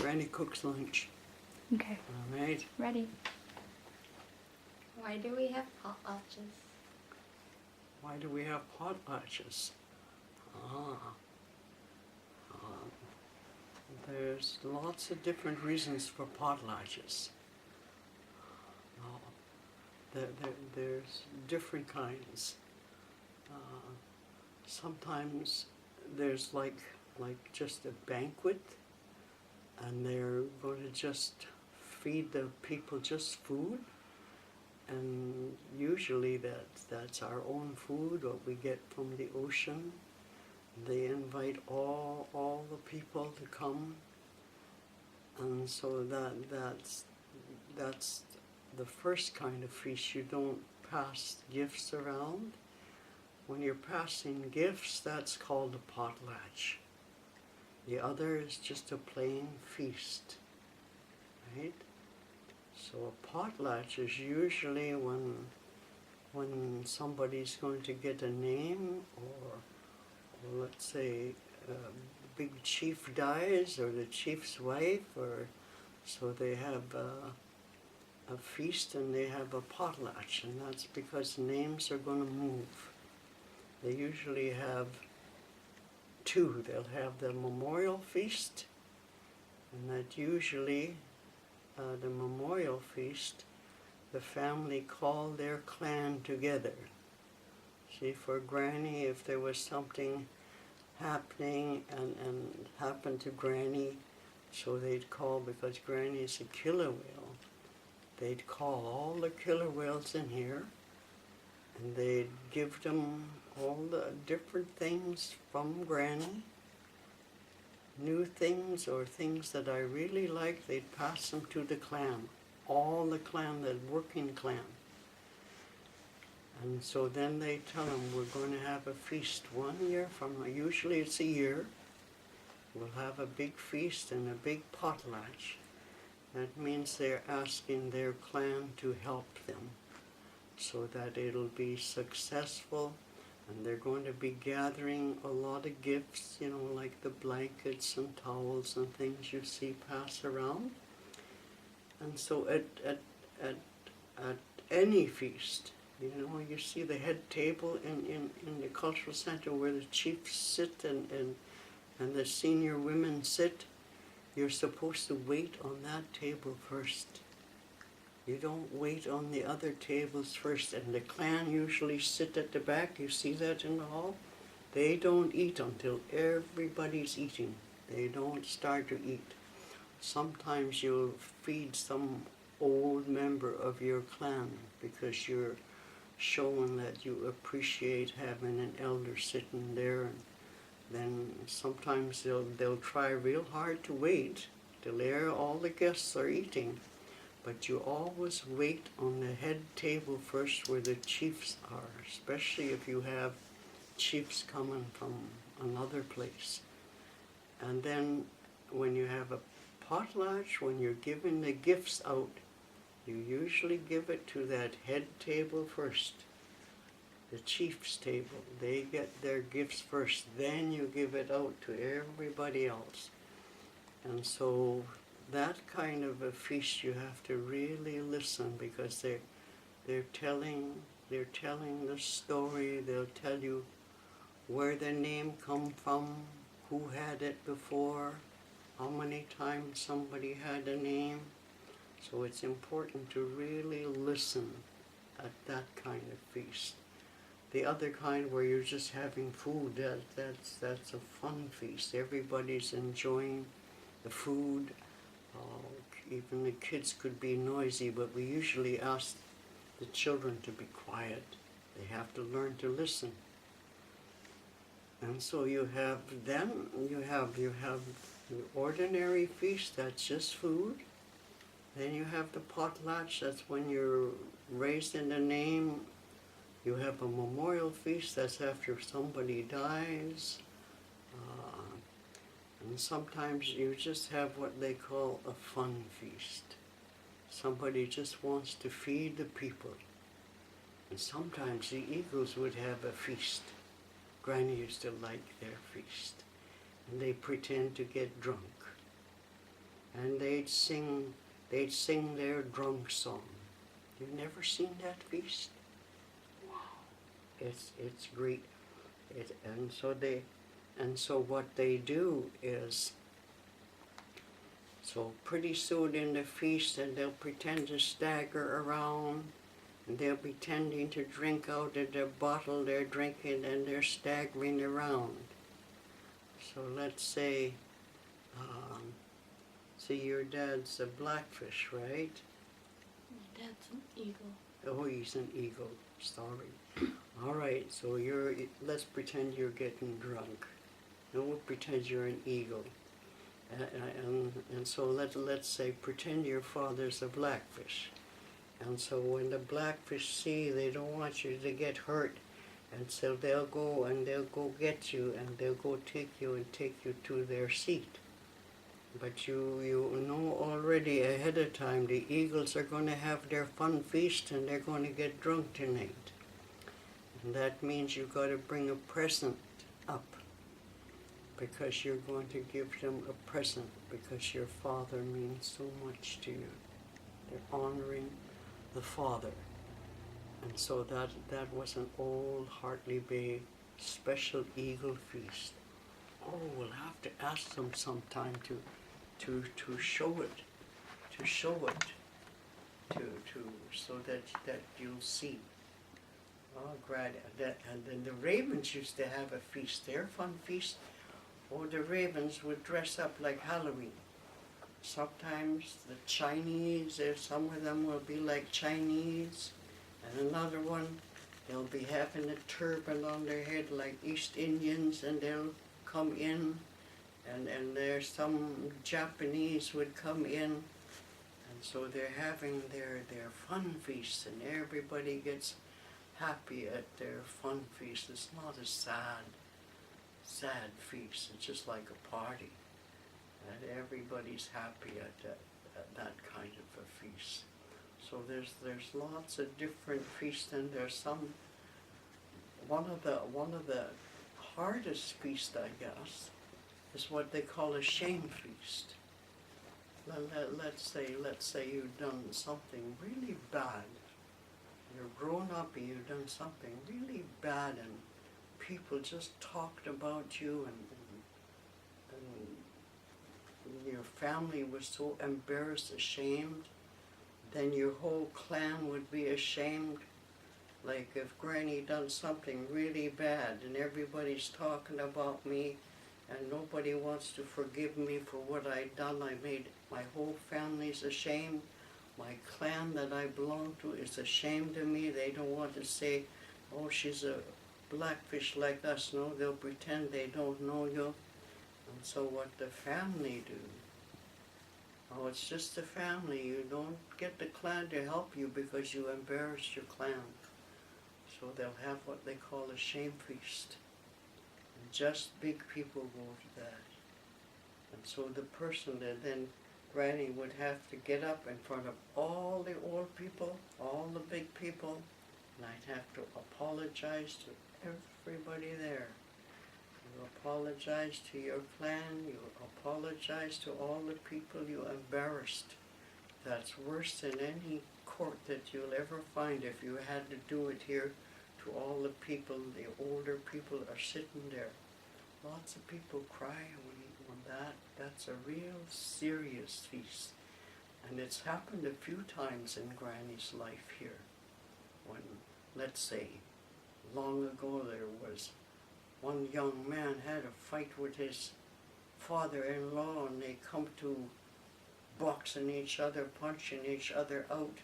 Granny cooks lunch. Okay. All right. Ready. Why do we have potlatches? Why do we have potlatches? There's lots of different reasons for potlatches. There's different kinds. Sometimes there's like just a banquet, and they're going to just feed the people just food, and usually that's our own food, what we get from the ocean. They invite all the people to come, and so that's the first kind of feast. You don't pass gifts around. When you're passing gifts, that's called a potlatch. The other is just a plain feast, right? So a potlatch is usually when somebody's going to get a name, or let's say the big chief dies, or the chief's wife, or so they have a feast and they have a potlatch, and that's because names are going to move. They usually have two. They'll have the memorial feast, and that usually the memorial feast, the family call their clan together. See, for Granny, if there was something happening and happened to Granny, so they'd call, because Granny is a killer whale, they'd call all the killer whales in here, and they'd give them all the different things from Granny, new things or things that I really like. They'd pass them to the clan, all the clan, the working clan. And so then they tell them, we're going to have a feast 1 year from now. Usually it's a year. We'll have a big feast and a big potlatch. That means they're asking their clan to help them so that it'll be successful. And they're going to be gathering a lot of gifts, you know, like the blankets and towels and things you see pass around. And so at any feast, you know, you see the head table in the cultural center where the chiefs sit and the senior women sit. You're supposed to wait on that table first. You don't wait on the other tables first. And the clan usually sit at the back. You see that in the hall? They don't eat until everybody's eating. They don't start to eat. Sometimes you'll feed some old member of your clan because you're showing that you appreciate having an elder sitting there. And then sometimes they'll try real hard to wait till all the guests are eating. But you always wait on the head table first where the chiefs are, especially if you have chiefs coming from another place. And then when you have a potlatch, when you're giving the gifts out, you usually give it to that head table first, the chief's table. They get their gifts first, then you give it out to everybody else. And so that kind of a feast you have to really listen, because they're telling the story. They'll tell you where their name come from, who had it before, how many times somebody had a name. So it's important to really listen at that kind of feast. The other kind where you're just having food, that's a fun feast. Everybody's enjoying the food. Even the kids could be noisy, but we usually ask the children to be quiet. They have to learn to listen. And so you have the ordinary feast, that's just food. Then you have the potlatch, that's when you're raised in the name. You have a memorial feast, that's after somebody dies. And sometimes you just have what they call a fun feast. Somebody just wants to feed the people. And sometimes the eagles would have a feast. Granny used to like their feast. And they pretend to get drunk. and they'd sing their drunk song. You've never seen that feast? Wow, it's great. And so what they do is, so pretty soon in the feast, and they'll pretend to stagger around, and they'll be pretending to drink out of their bottle they're drinking, and they're staggering around. So let's say, see, your dad's a blackfish, right? My dad's an eagle. Oh, he's an eagle. Sorry. All right. So let's pretend you're getting drunk. And we'll pretend you're an eagle. And so let's say pretend your father's a blackfish. And so when the blackfish see they don't want you to get hurt, and so they'll go get you, and they'll go take you to their seat. But you know already ahead of time the eagles are going to have their fun feast, and they're going to get drunk tonight. And that means you've got to bring a present up, because you're going to give them a present, because your father means so much to you. They're honoring the father. And so that was an old Hartley Bay special eagle feast. Oh, we'll have to ask them sometime to show it, so that you'll see. Oh, great. And then the ravens used to have a feast, their fun feast. Oh, the ravens would dress up like Halloween. Sometimes the Chinese, some of them will be like Chinese, and another one, they'll be having a turban on their head like East Indians, and they'll come in, and there's some Japanese would come in, and so they're having their fun feast, and everybody gets happy at their fun feast. It's not a sad feast, it's just like a party. And everybody's happy at that kind of a feast. So there's lots of different feasts, and there's some. One of the hardest feasts, I guess, is what they call a shame feast. Let's say you've done something really bad. You're grown up and you've done something really bad, and people just talked about you, and your family was so embarrassed, ashamed. Then your whole clan would be ashamed. Like if Granny done something really bad and everybody's talking about me, and nobody wants to forgive me for what I done, I made my whole family's ashamed. My clan that I belong to is ashamed of me. They don't want to say, oh, she's a blackfish like us. No, they'll pretend they don't know you. And so what the family do, oh, it's just the family. You don't get the clan to help you because you embarrassed your clan. So they'll have what they call a shame feast. And just big people go to that. And so the person that then Granny would have to get up in front of all the old people, all the big people, and I'd have to apologize to everybody there. You apologize to your clan, you apologize to all the people you embarrassed. That's worse than any court that you'll ever find if you had to do it here to all the people. The older people are sitting there. Lots of people cry when that's a real serious feast. And it's happened a few times in Granny's life here. When, let's say, long ago there was one young man had a fight with his father-in-law, and they come to boxing each other, punching each other out.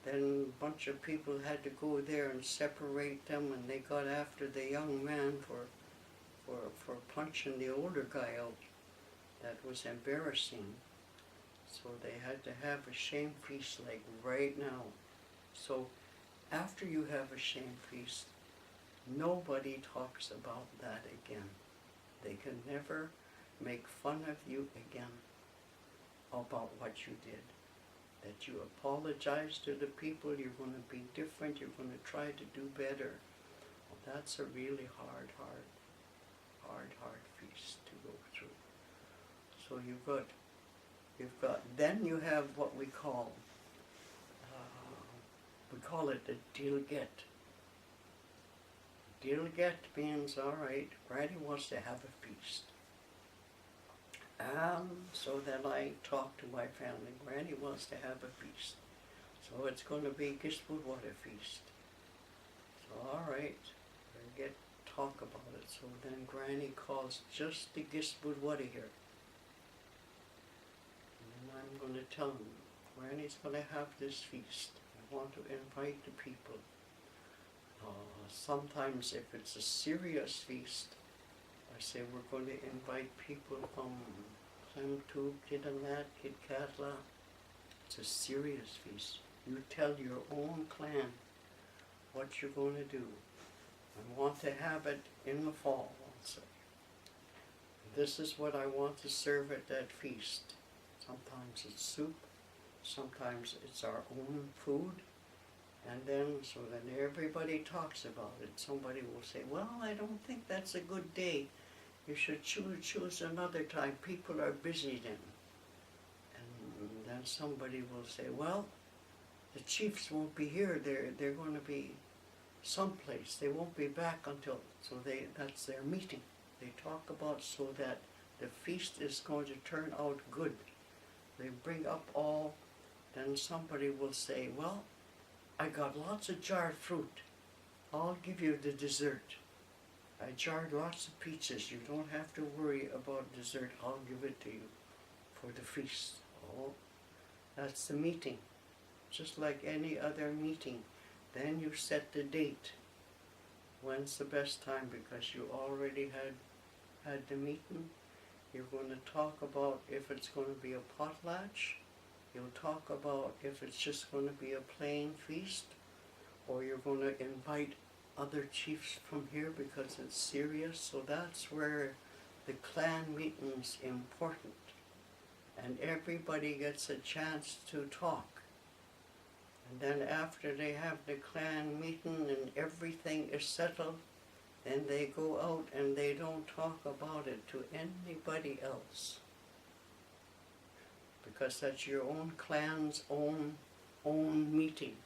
Then a bunch of people had to go there and separate them, and they got after the young man for punching the older guy out. That was embarrassing. So they had to have a shame feast like right now. So after you have a shame feast, nobody talks about that again. They can never make fun of you again about what you did. That you apologize to the people, you're going to be different, you're going to try to do better. Well, that's a really hard feast to go through. So you've got Then you have what we call it a Gitga'at. Gitga'at means, all right, Granny wants to have a feast. So then I talked to my family. Granny wants to have a feast. So it's going to be Gitga'at feast. So all right, we talk about it. So then Granny calls just the Gitga'at here. And then I'm going to tell him, Granny's going to have this feast. I want to invite the people. Sometimes if it's a serious feast, I say we're going to invite people from Gitga'at, Gitga'at. It's a serious feast. You tell your own clan what you're going to do. I want to have it in the fall, I'll say. This is what I want to serve at that feast. Sometimes it's soup, sometimes it's our own food. And then, so then everybody talks about it. Somebody will say, well, I don't think that's a good day. You should choose another time. People are busy then. And then somebody will say, well, the chiefs won't be here. They're going to be someplace. They won't be back until, so that's their meeting. They talk about so that the feast is going to turn out good. They bring up all, then somebody will say, well, I got lots of jarred fruit. I'll give you the dessert. I jarred lots of peaches. You don't have to worry about dessert. I'll give it to you for the feast. Oh, that's the meeting. Just like any other meeting. Then you set the date. When's the best time? Because you already had the meeting. You're going to talk about if it's going to be a potlatch. You'll talk about if it's just going to be a plain feast, or you're going to invite other chiefs from here because it's serious. So that's where the clan meeting's important. And everybody gets a chance to talk. And then after they have the clan meeting and everything is settled, then they go out and they don't talk about it to anybody else. Because that's your own clan's own meeting.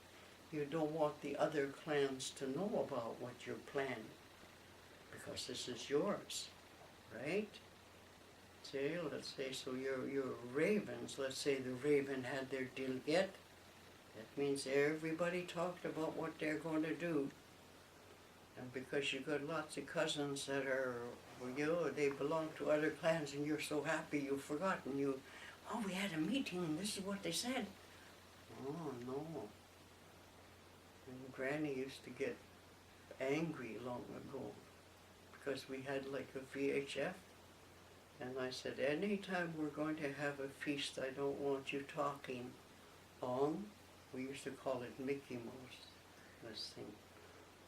You don't want the other clans to know about what you're planning, because this is yours, right? Say, let's say, so your ravens, let's say the raven had their Gitga'at. That means everybody talked about what they're going to do. And because you got lots of cousins that are, they belong to other clans, and you're so happy you've forgotten. Oh, we had a meeting and this is what they said. Oh, no. And Granny used to get angry long ago because we had like a VHF. And I said, anytime we're going to have a feast, I don't want you talking on, we used to call it Mickey Mouse, this thing.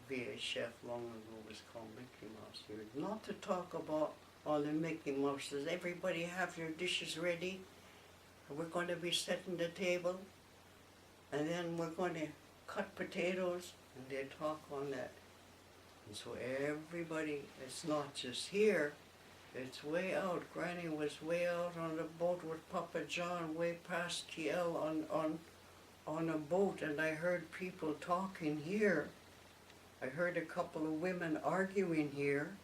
VHF long ago was called Mickey Mouse. You're not to talk about all the Mickey Mouses. Everybody have your dishes ready. We're going to be setting the table, and then we're going to cut potatoes, and they talk on that. And so everybody, it's not just here, it's way out. Granny was way out on the boat with Papa John, way past Kiel on a boat, and I heard people talking here. I heard a couple of women arguing here,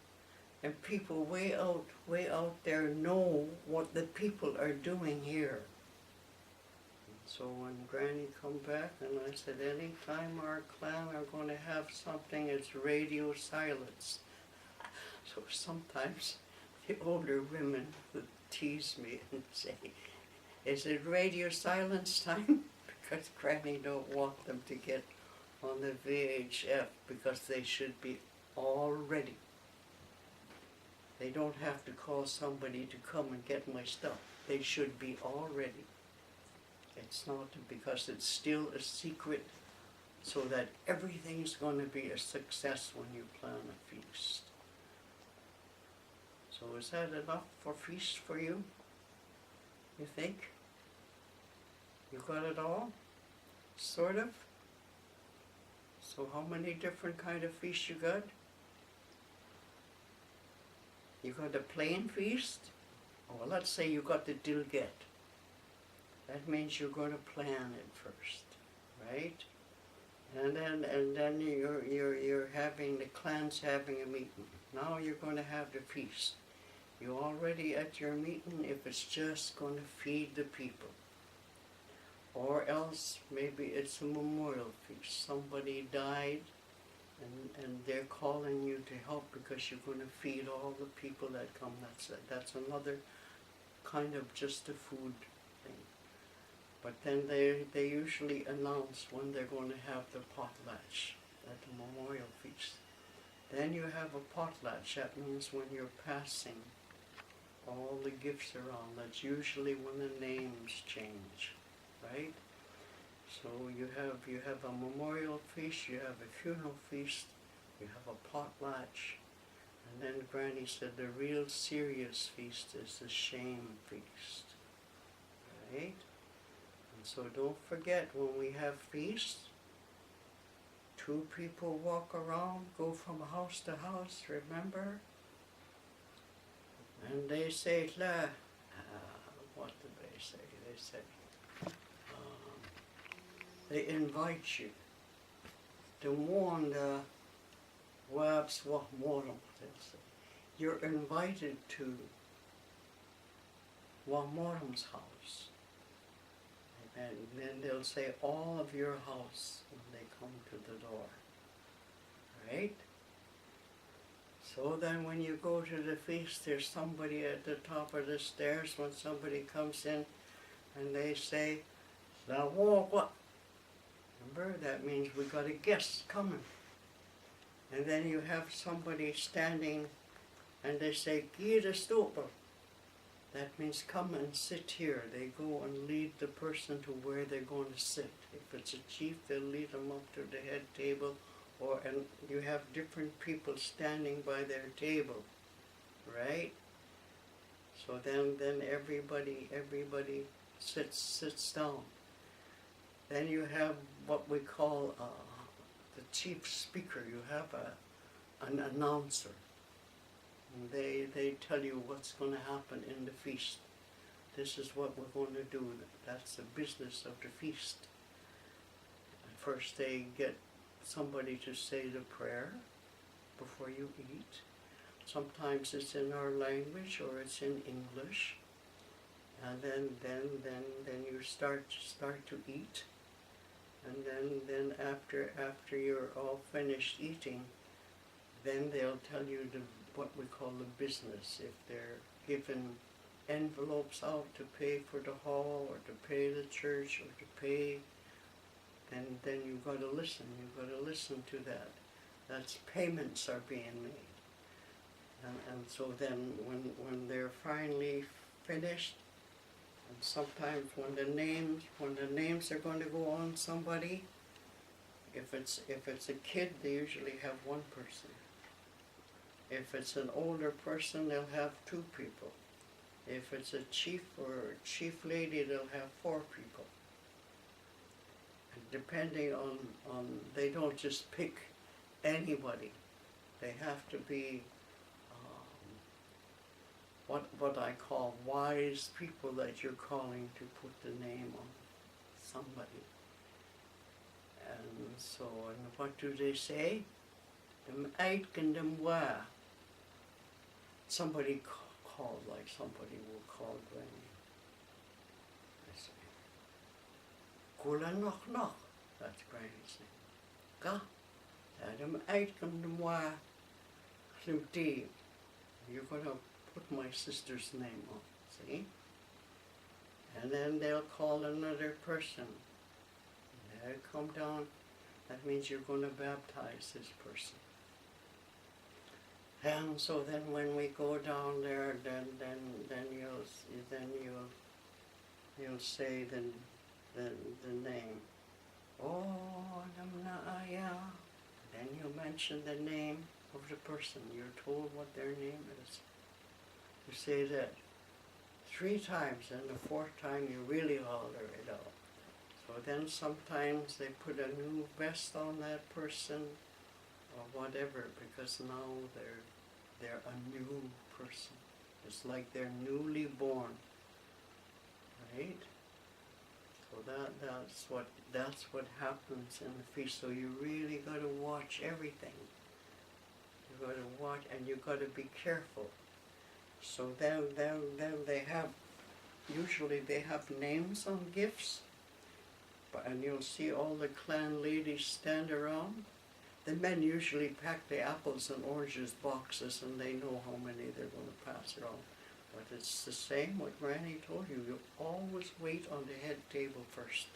and people way out there know what the people are doing here. So when Granny come back, and I said, any time our clan are going to have something, it's radio silence. So sometimes the older women would tease me and say, is it radio silence time? Because Granny don't want them to get on the VHF, because they should be all ready. They don't have to call somebody to come and get my stuff. They should be all ready. It's not because it's still a secret, so that everything's going to be a success when you plan a feast. So is that enough for feast for you? You think? You got it all? Sort of? So how many different kind of feasts you got? You got a plain feast? Well, let's say you got the Gitga'at. That means you're going to plan it first, right? And then you're having the clan's having a meeting. Now you're going to have the feast. You're already at your meeting if it's just going to feed the people. Or else maybe it's a memorial feast. Somebody died and they're calling you to help because you're going to feed all the people that come. That's another kind of just a food thing. But then they usually announce when they're going to have the potlatch at the memorial feast. Then you have a potlatch. That means when you're passing all the gifts around. That's usually when the names change, right? So you have a memorial feast, you have a funeral feast, you have a potlatch, and then Granny said the real serious feast is the shame feast, right? And so don't forget when we have feasts, 2 people walk around, go from house to house, remember? And they say, what do they say? They say, they invite you to warn the wabs what morum, they'll say. You're invited to Wamorum's house. And then they'll say all of your house when they come to the door. Right? So then when you go to the feast, there's somebody at the top of the stairs when somebody comes in and they say, "La what?" Remember, that means we got a guest coming. And then you have somebody standing and they say, "Gita stopa." That means come and sit here. They go and lead the person to where they're going to sit. If it's a chief, they'll lead them up to the head table, and you have different people standing by their table, right? So then everybody sits down. Then you have what we call the chief speaker. You have an announcer. And they tell you what's going to happen in the feast. This is what we're going to do. That's the business of the feast. And first they get somebody to say the prayer before you eat. Sometimes it's in our language or it's in English. And then you start to eat. And then after you're all finished eating, then they'll tell you what we call the business. If they're given envelopes out to pay for the hall or to pay the church or to pay, then you've got to listen. You've got to listen to that. That's payments are being made. And so then when they're finally finished, and sometimes when the names are going to go on somebody, if it's a kid, they usually have one person. If it's an older person, they'll have 2 people. If it's a chief or a chief lady, they'll have 4 people. And depending on they don't just pick anybody. They have to be what I call wise people that you're calling to put the name on somebody. And so, and what do they say? Them aitken them wa. Somebody called, like somebody will call Granny. They say, "Kula knock knock." That's Granny's name. Ga. Them aitken them wa. Klimti. You're going to put my sister's name on, see? And then they'll call another person. They'll come down. That means you're going to baptize this person. And so then when we go down there, then you'll say the name. Oh, Namna'aya. Then you mention the name of the person. You're told what their name is. You say that 3 times, and the 4th time you really holler it out. So then sometimes they put a new vest on that person or whatever, because now they're a new person. It's like they're newly born, right? that's what happens in the feast. So you really got to watch everything. You got to watch, and you got to be careful. So then they have, usually they have names on gifts, and you'll see all the clan ladies stand around. The men usually pack the apples and oranges boxes, and they know how many they're going to pass around. But it's the same what Granny told you. You always wait on the head table first.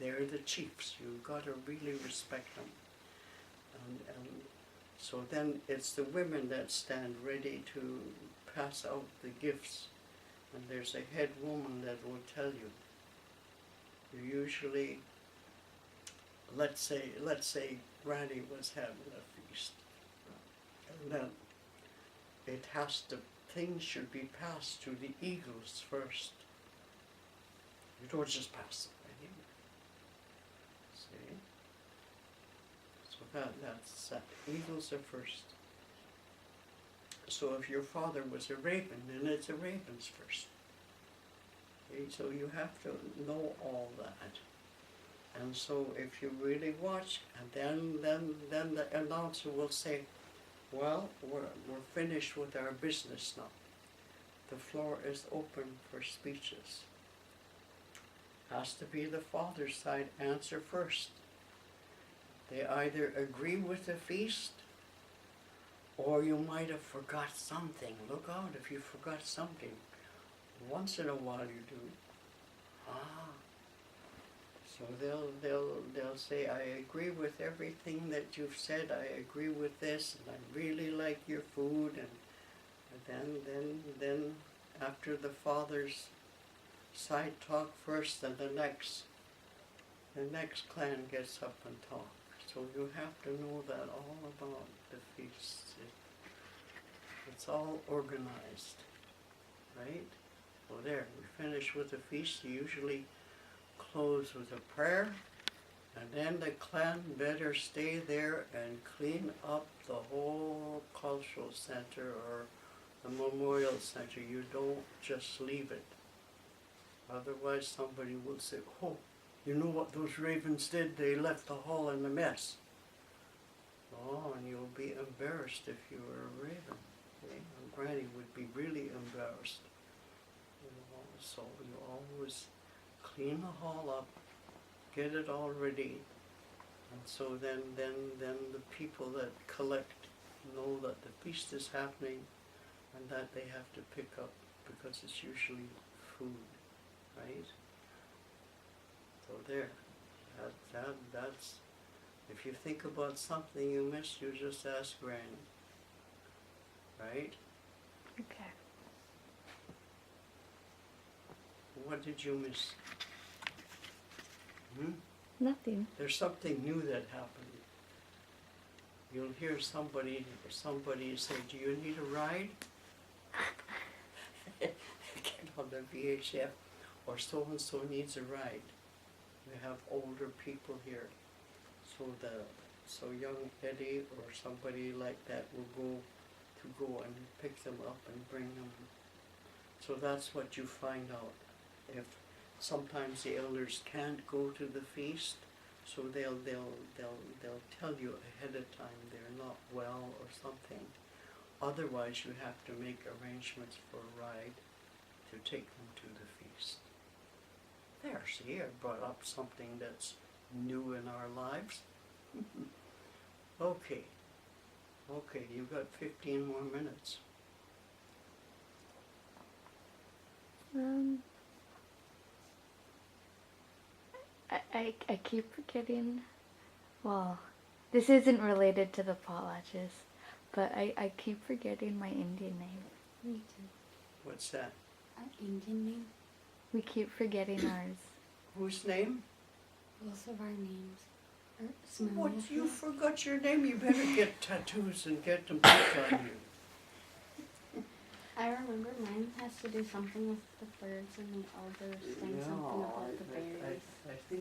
They're the chiefs. You've got to really respect them. And so then it's the women that stand ready to pass out the gifts. And there's a head woman that will tell you. You usually, let's say Granny was having a feast. And then things should be passed to the eagles first. You don't just pass them, right? See? So that's that. Eagles are first. So if your father was a raven, then it's a raven's first. Okay? So you have to know all that. And so if you really watch, and then the announcer will say, well, we're finished with our business now. The floor is open for speeches. Has to be the father's side answer first. They either agree with the feast, or you might have forgot something. Look out if you forgot something. Once in a while you do. So they'll say, I agree with everything that you've said. I agree with this, and I really like your food. And then after the father's side talk first, then the next clan gets up and talk. So you have to know that all about the feasts. It's all organized, right? Well, there, we finish with the feast. You usually close with a prayer, and then the clan better stay there and clean up the whole cultural center or the memorial center. You don't just leave it. Otherwise somebody will say, oh, you know what those ravens did? They left the hall in a mess. Oh, and you'll be embarrassed if you were a raven. Okay? And Granny would be really embarrassed. You know, so you always clean the hall up, get it all ready, and so then the people that collect know that the feast is happening and that they have to pick up, because it's usually food, right? So there, that's, if you think about something you missed, you just ask Granny, right? Okay. What did you miss? Nothing. There's something new that happened. You'll hear somebody say, do you need a ride? Get on the VHF, or so-and-so needs a ride. We have older people here. So young Eddie or somebody like that will go and pick them up and bring them. So that's what you find out. If sometimes the elders can't go to the feast, so they'll tell you ahead of time they're not well or something. Otherwise, you have to make arrangements for a ride to take them to the feast. There, see, I brought up something that's new in our lives. Okay, you've got 15 more minutes. I keep forgetting, well, this isn't related to the potlatches, but I keep forgetting my Indian name. Me too. What's that? Our Indian name? We keep forgetting ours. Whose name? Both of our names. What, you forgot your name? You better get tattoos and get them put on you. I remember mine has to do something with the birds and the elders saying something about the berries. I think